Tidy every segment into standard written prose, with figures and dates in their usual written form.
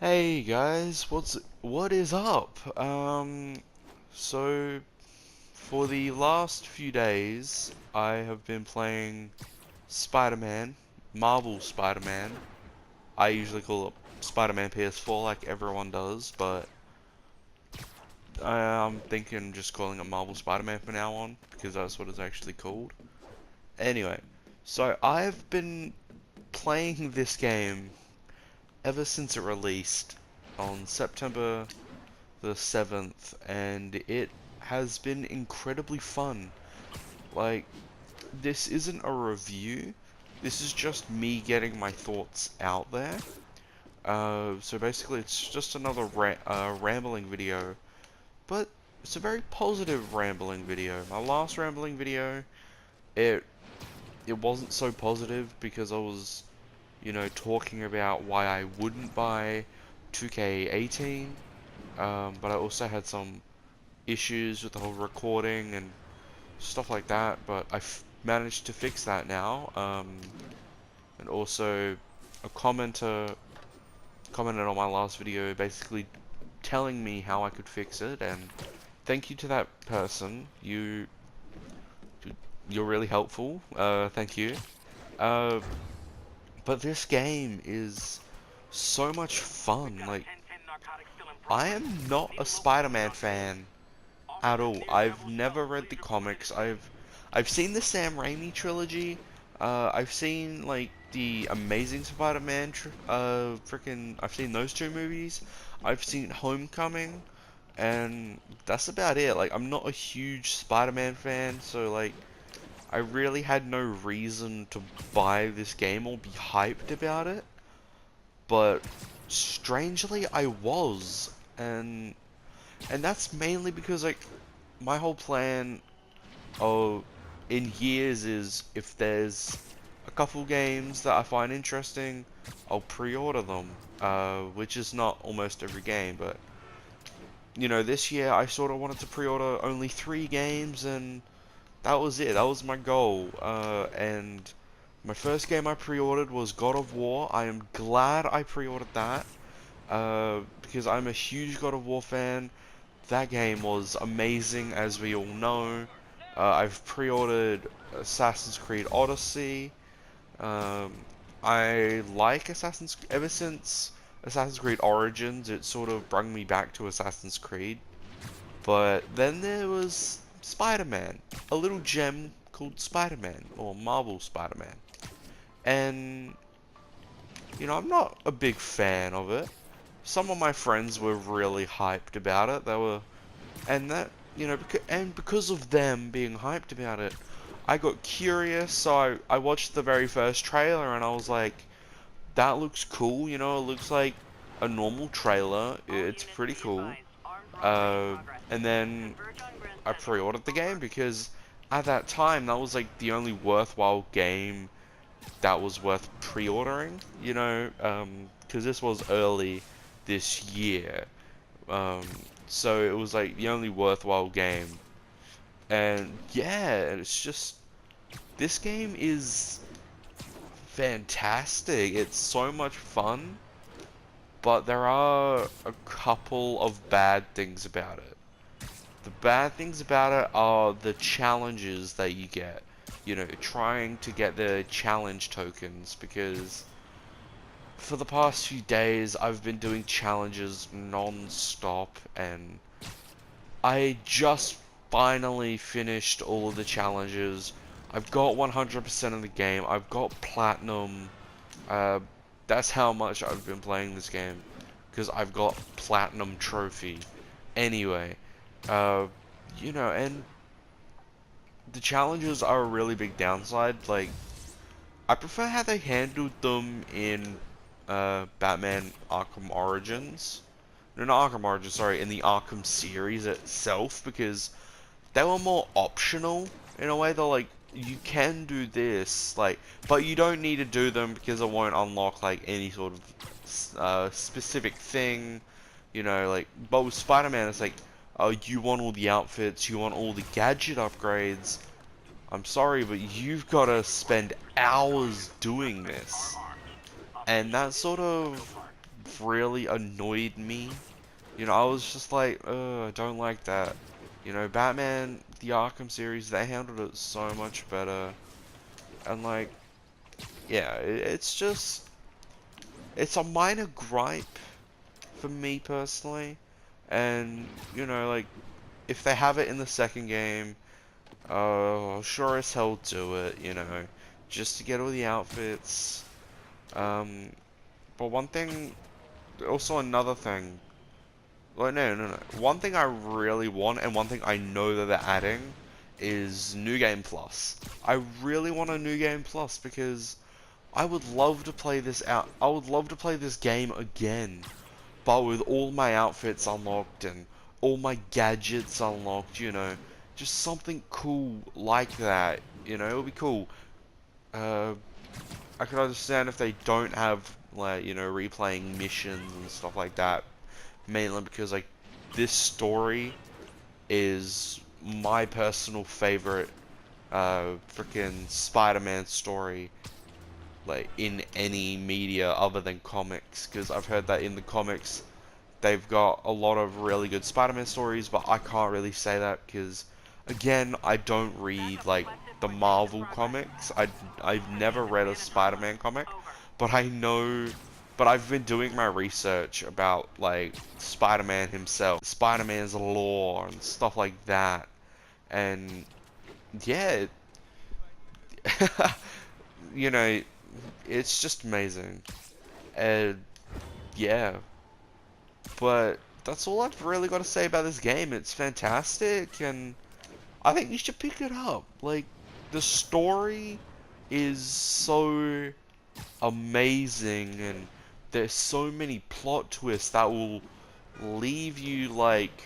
Hey guys, what is up? So for the last few days, I have been playing Spider-Man, Marvel Spider-Man. I usually call it Spider-Man PS4 like everyone does, but I'm thinking just calling it Marvel Spider-Man from now on because that's what it's actually called. Anyway, so I've been playing this game ever since it released on September the 7th, and it has been incredibly fun. Like, this isn't a review, this is just me getting my thoughts out there. So basically it's just another rambling video, but it's a very positive rambling video. My last rambling video, it it wasn't so positive because I was, talking about why I wouldn't buy 2K18, but I also had some issues with the whole recording and stuff like that, but I've managed to fix that now. And also, a commenter commented on my last video basically telling me how I could fix it, and thank you to that person. You're really helpful. Thank you. Uh, but this game is so much fun. Like, I am not a Spider-Man fan at all. I've never read the comics. I've seen the Sam Raimi trilogy. I've seen like the Amazing Spider-Man. I've seen those two movies. I've seen Homecoming, and that's about it. Like, I'm not a huge Spider-Man fan, so like I really had no reason to buy this game or be hyped about it. But strangely, I was, and that's mainly because like my whole plan in years is if there's a couple games that I find interesting, I'll pre-order them, which is not almost every game, but this year I sort of wanted to pre-order only 3 games, and that was it. That was my goal. And my first game I pre-ordered was God of War. I am glad I pre-ordered that, because I'm a huge God of War fan. That game was amazing, as we all know. I've pre-ordered Assassin's Creed Odyssey. Um, I like ever since Assassin's Creed Origins, it sort of brought me back to Assassin's Creed. But then there was Spider-Man, a little gem called Spider-Man, or Marvel Spider-Man. And, I'm not a big fan of it. Some of my friends were really hyped about it. And that, because of them being hyped about it, I got curious, so I watched the very first trailer and I was like, that looks cool, it looks like a normal trailer, it's pretty cool. Uh, and then I pre-ordered the game because at that time that was like the only worthwhile game that was worth pre-ordering, because this was early this year. Um, so it was like the only worthwhile game. And yeah, it's just, this game is fantastic. It's so much fun, but there are a couple of bad things about it. The bad things about it are the challenges that you get. Trying to get the challenge tokens, because for the past few days I've been doing challenges non-stop, and I just finally finished all of the challenges. I've got 100% of the game. I've got platinum. Uh, that's how much I've been playing this game, because I've got platinum trophy. Anyway, uh, and the challenges are a really big downside. Like, I prefer how they handled them in Batman Arkham Origins. No, not Arkham Origins, sorry, in the Arkham series itself, because they were more optional in a way. They're like, you can do this, like, but you don't need to do them because it won't unlock like any sort of specific thing. Like, but with Spider-Man, it's like, oh, you want all the outfits, you want all the gadget upgrades. I'm sorry, but you've got to spend hours doing this. And that sort of really annoyed me. You know, I was just like, I don't like that. You know, Batman, the Arkham series, they handled it so much better. And like, yeah, it's just, it's a minor gripe for me personally. And, you know, like, if they have it in the second game, sure as hell do it, you know, just to get all the outfits. But one thing, also another thing, well, no. One thing I really want, and one thing I know that they're adding, is New Game Plus. I really want a New Game Plus because I would love to play this out. I would love to play this game again, but with all my outfits unlocked and all my gadgets unlocked, you know, just something cool like that. You know, it would be cool. Uh, I can understand if they don't have, like, you know, replaying missions and stuff like that, mainly because, like, this story is my personal favorite freaking Spider-Man story, like, in any media other than comics, because I've heard that in the comics they've got a lot of really good Spider-Man stories, but I can't really say that because, again, I don't read, like, the Marvel comics. I've never read a Spider-Man comic, but I know, but I've been doing my research about, like, Spider-Man himself, Spider-Man's lore and stuff like that, and yeah, you know, it's just amazing, and yeah. But that's all I've really got to say about this game. It's fantastic, and I think you should pick it up. Like, the story is so amazing, and there's so many plot twists that will leave you, like,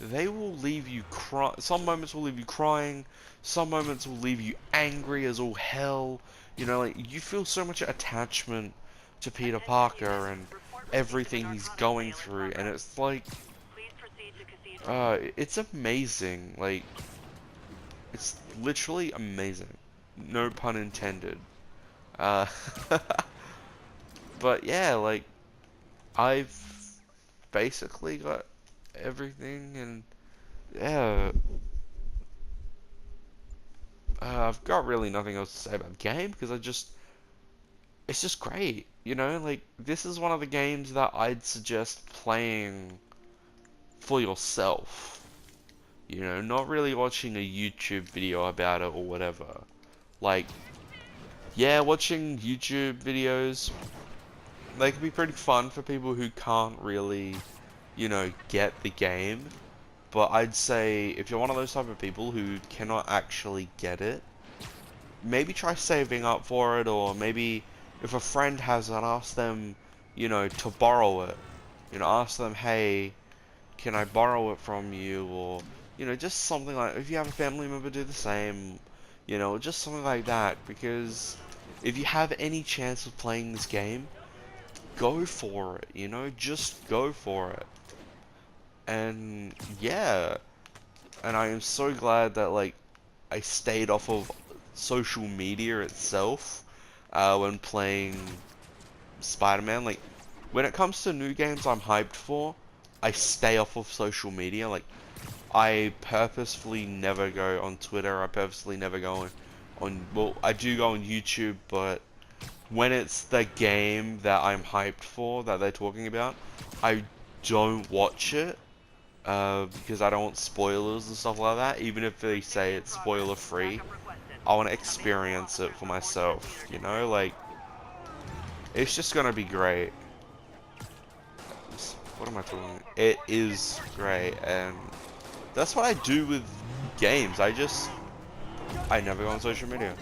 they will leave you cry. Some moments will leave you crying, some moments will leave you angry as all hell. You know, like, you feel so much attachment to Peter Parker and everything he's going through, and it's like, it's amazing. Like, it's literally amazing. No pun intended. Uh, but yeah, like, I've basically got everything, and yeah, I've got really nothing else to say about the game because it's just great. You know, like, this is one of the games that I'd suggest playing for yourself. You know, not really watching a YouTube video about it or whatever. Like, yeah, watching YouTube videos, they can be pretty fun for people who can't really, you know, get the game. But I'd say if you're one of those type of people who cannot actually get it, maybe try saving up for it, or maybe if a friend has it, ask them, you know, to borrow it. You know, ask them, hey, can I borrow it from you? Or, you know, just something like, if you have a family member, do the same. You know, just something like that, because if you have any chance of playing this game, go for it, you know, just go for it. And yeah, and I am so glad that, like, I stayed off of social media itself when playing Spider-Man. Like, when it comes to new games I'm hyped for, I stay off of social media. Like, I purposefully never go on Twitter. I purposefully never go well, I do go on YouTube, but when it's the game that I'm hyped for, that they're talking about, I don't watch it. Because I don't want spoilers and stuff like that. Even if they say it's spoiler free, I want to experience it for myself, you know? Like, it's just gonna be great. What am I talking? It is great, and that's what I do with games. I never go on social media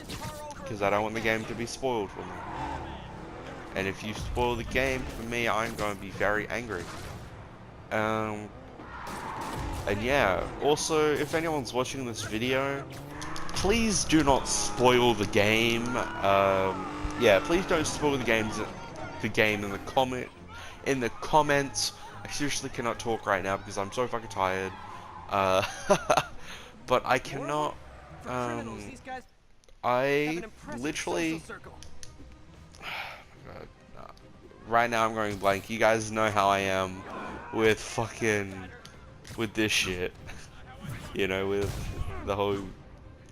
because I don't want the game to be spoiled for me. And if you spoil the game for me, I'm going to be very angry. Um, and yeah, also, if anyone's watching this video, please do not spoil the game. Yeah, please don't spoil the game in the comments. I seriously cannot talk right now because I'm so fucking tired. Uh, but I cannot. I literally. Oh my God, nah. right now I'm going blank. You guys know how I am with with this shit. You know, with the whole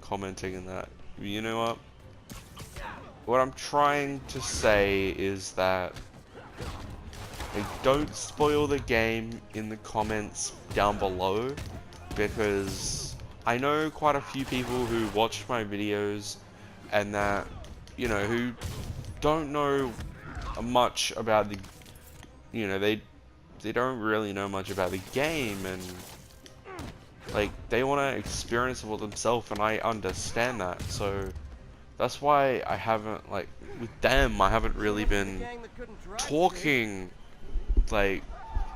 commenting and that. You know what? What I'm trying to say is that don't spoil the game in the comments down below, because I know quite a few people who watch my videos and that, you know, who don't know much about the, you know, they don't really know much about the game, and like they want to experience it for themselves, and I understand that. So that's why I haven't, like, with them, I haven't really been talking, like,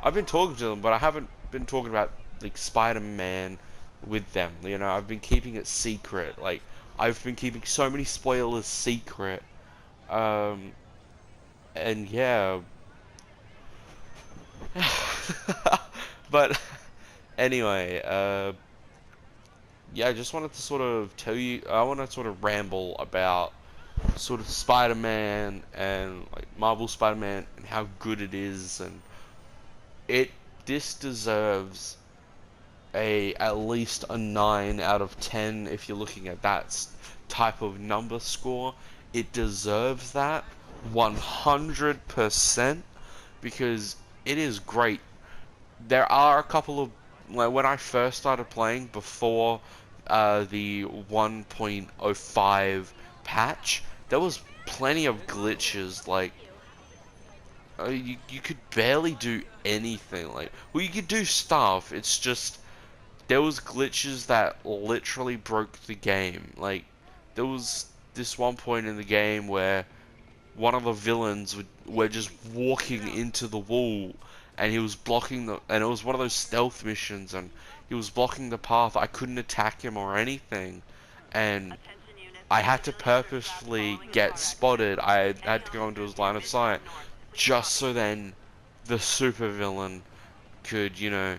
I've been talking to them, but I haven't been talking about, like, Spider-Man with them, you know, I've been keeping it secret, like, I've been keeping so many spoilers secret, and yeah, but, anyway, yeah, I just wanted to sort of tell you, I want to sort of ramble about sort of Spider-Man and like Marvel Spider-Man and how good it is, and it this deserves a at least a 9 out of 10 if you're looking at that type of number score. It deserves that 100% because it is great. There are a couple of, like, when I first started playing before the 1.05 patch, there was plenty of glitches. Like, you could barely do anything. Like, well, you could do stuff. It's just there was glitches that literally broke the game. Like, there was this one point in the game where one of the villains were just walking into the wall, and he was blocking the, and it was one of those stealth missions, and he was blocking the path. I couldn't attack him or anything, and I had to purposefully get spotted. I had to go into his line of sight just so then the supervillain could, you know,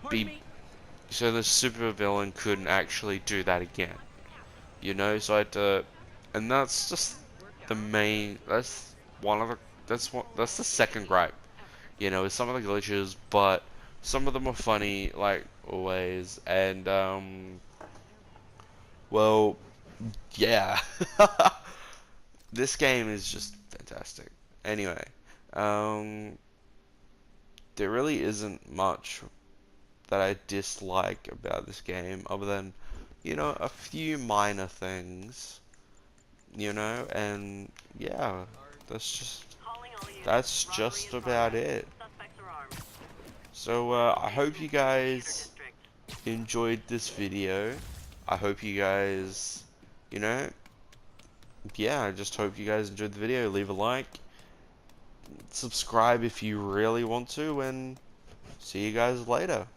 be, so the supervillain couldn't actually do that again. You know, so I had to, and that's just the main, that's one of the, that's the second gripe, you know, is some of the glitches, but some of them are funny, like always, and, well, yeah, this game is just fantastic. Anyway, um, there really isn't much that I dislike about this game, other than, you know, a few minor things, you know, and yeah, that's just about it. So I hope you guys enjoyed this video. I hope you guys, you know, yeah, I just hope you guys enjoyed the video. Leave a like, subscribe if you really want to, and see you guys later.